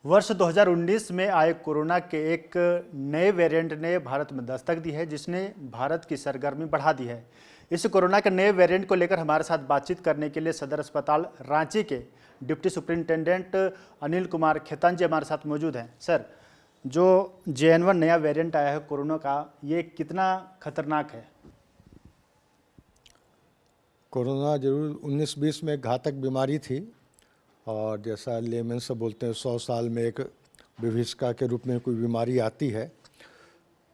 वर्ष 2019 में आए कोरोना के एक नए वेरिएंट ने भारत में दस्तक दी है, जिसने भारत की सरगर्मी बढ़ा दी है। इस कोरोना के नए वेरिएंट को लेकर हमारे साथ बातचीत करने के लिए सदर अस्पताल रांची के डिप्टी सुप्रिंटेंडेंट अनिल कुमार खेतान जी हमारे साथ मौजूद हैं। सर, जो JN1 नया वेरिएंट आया है कोरोना का, ये कितना खतरनाक है? कोरोना जरूर 19-20 में घातक बीमारी थी और जैसा लेमन से बोलते हैं 100 साल में एक विभीषिका के रूप में कोई बीमारी आती है,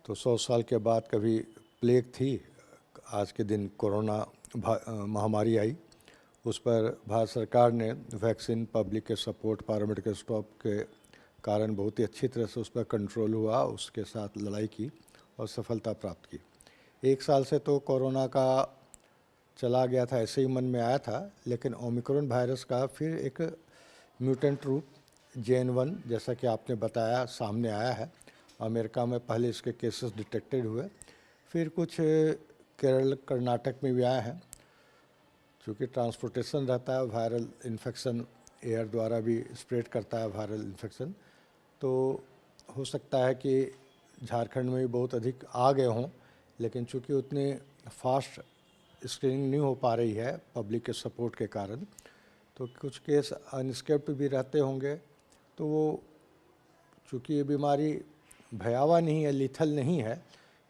तो 100 साल के बाद कभी प्लेग थी, आज के दिन कोरोना महामारी आई। उस पर भारत सरकार ने वैक्सीन, पब्लिक के सपोर्ट, पैरामेडिकल स्टाफ के कारण बहुत ही अच्छी तरह से उस पर कंट्रोल हुआ, उसके साथ लड़ाई की और सफलता प्राप्त की। एक साल से तो कोरोना का चला गया था, ऐसे ही मन में आया था, लेकिन ओमिक्रॉन वायरस का फिर एक म्यूटेंट रूप JN1 जैसा कि आपने बताया सामने आया है। अमेरिका में पहले इसके केसेस डिटेक्टेड हुए, फिर कुछ केरल, कर्नाटक में भी आए हैं। चूँकि ट्रांसपोर्टेशन रहता है, वायरल इन्फेक्शन एयर द्वारा भी स्प्रेड करता है वायरल इन्फेक्शन, तो हो सकता है कि झारखंड में भी बहुत अधिक आ गए हों, लेकिन चूँकि उतनी फास्ट स्क्रीनिंग नहीं हो पा रही है पब्लिक के सपोर्ट के कारण, तो कुछ केस अनस्केप्ड भी रहते होंगे। तो वो चूँकि ये बीमारी भयावह नहीं है, लीथल नहीं है,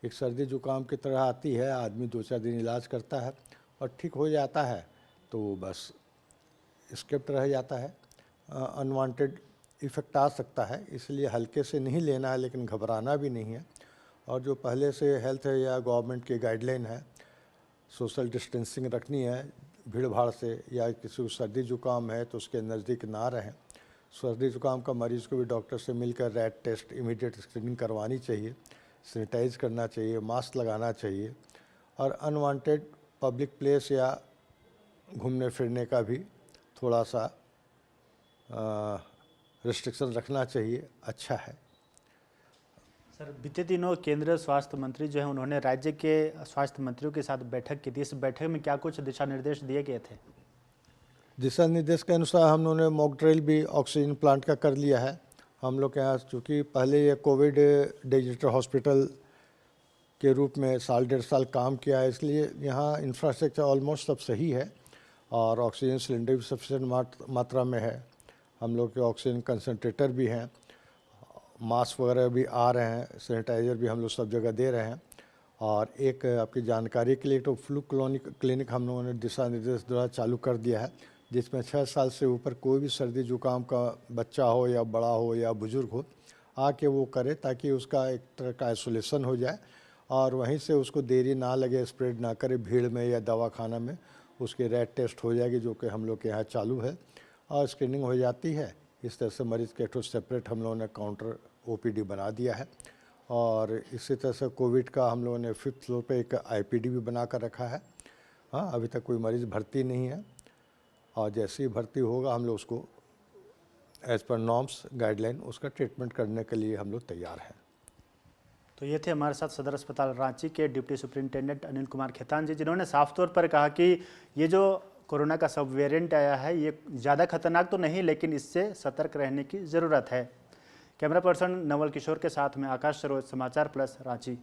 एक सर्दी जुकाम की तरह आती है, आदमी 2-4 दिन इलाज करता है और ठीक हो जाता है, तो वो बस स्केप्ड रह जाता है। अनवांटेड इफ़ेक्ट आ सकता है, इसलिए हल्के से नहीं लेना है, लेकिन घबराना भी नहीं है। और जो पहले से हेल्थ या गवर्नमेंट की गाइडलाइन है, सोशल डिस्टेंसिंग रखनी है भीड़ भाड़ से, या किसी को सर्दी जुकाम है तो उसके नज़दीक ना रहें। सर्दी जुकाम का मरीज़ को भी डॉक्टर से मिलकर रैट टेस्ट, इमीडिएट स्क्रीनिंग करवानी चाहिए, सैनिटाइज करना चाहिए, मास्क लगाना चाहिए, और अनवांटेड पब्लिक प्लेस या घूमने फिरने का भी थोड़ा सा रिस्ट्रिक्शन रखना चाहिए, अच्छा है। सर, बीते दिनों केंद्रीय स्वास्थ्य मंत्री जो है, उन्होंने राज्य के स्वास्थ्य मंत्रियों के साथ बैठक की थी। इस बैठक में क्या कुछ दिशा निर्देश दिए गए थे? दिशा निर्देश के अनुसार हम लोगों ने मॉक ड्रिल भी ऑक्सीजन प्लांट का कर लिया है। हम लोग के यहाँ चूँकि पहले ये कोविड डिजिटल हॉस्पिटल के रूप में 1.5 साल काम किया है, इसलिए यहाँ इंफ्रास्ट्रक्चर ऑलमोस्ट सब सही है और ऑक्सीजन सिलेंडर भी सफिशेंट मात्रा में है। हम लोग के ऑक्सीजन कंसनट्रेटर भी हैं, मास्क वगैरह भी आ रहे हैं, सैनिटाइज़र भी हम लोग सब जगह दे रहे हैं। और एक आपकी जानकारी के लिए, तो फ्लू क्लिनिक हम लोगों ने दिशा निर्देश द्वारा चालू कर दिया है, जिसमें 6 साल से ऊपर कोई भी सर्दी जुकाम का बच्चा हो या बड़ा हो या बुज़ुर्ग हो, आके वो करे, ताकि उसका एक तरह का आइसोलेशन हो जाए और वहीं से उसको देरी ना लगे, स्प्रेड ना करे भीड़ में या दवाखाना में। उसकी रैट टेस्ट हो जाएगी, जो कि हम लोग के यहाँ चालू है, और स्क्रीनिंग हो जाती है। इस तरह से मरीज़ के एक सेपरेट हम लोगों ने काउंटर OPD बना दिया है। और इसी तरह से कोविड का हम लोगों ने 5th फ्लोर पे एक IPD भी बना कर रखा है। हाँ, अभी तक कोई मरीज़ भर्ती नहीं है, और जैसे ही भर्ती होगा हम लोग उसको एज़ पर नॉर्म्स गाइडलाइन उसका ट्रीटमेंट करने के लिए हम लोग तैयार हैं। तो ये थे हमारे साथ सदर अस्पताल रांची के डिप्टी सुप्रिंटेंडेंट अनिल कुमार खेतान जी, जिन्होंने साफ तौर पर कहा कि ये जो कोरोना का सब वेरिएंट आया है, ये ज़्यादा खतरनाक तो नहीं, लेकिन इससे सतर्क रहने की ज़रूरत है। कैमरा पर्सन नवल किशोर के साथ में आकाश सरोज, समाचार प्लस रांची।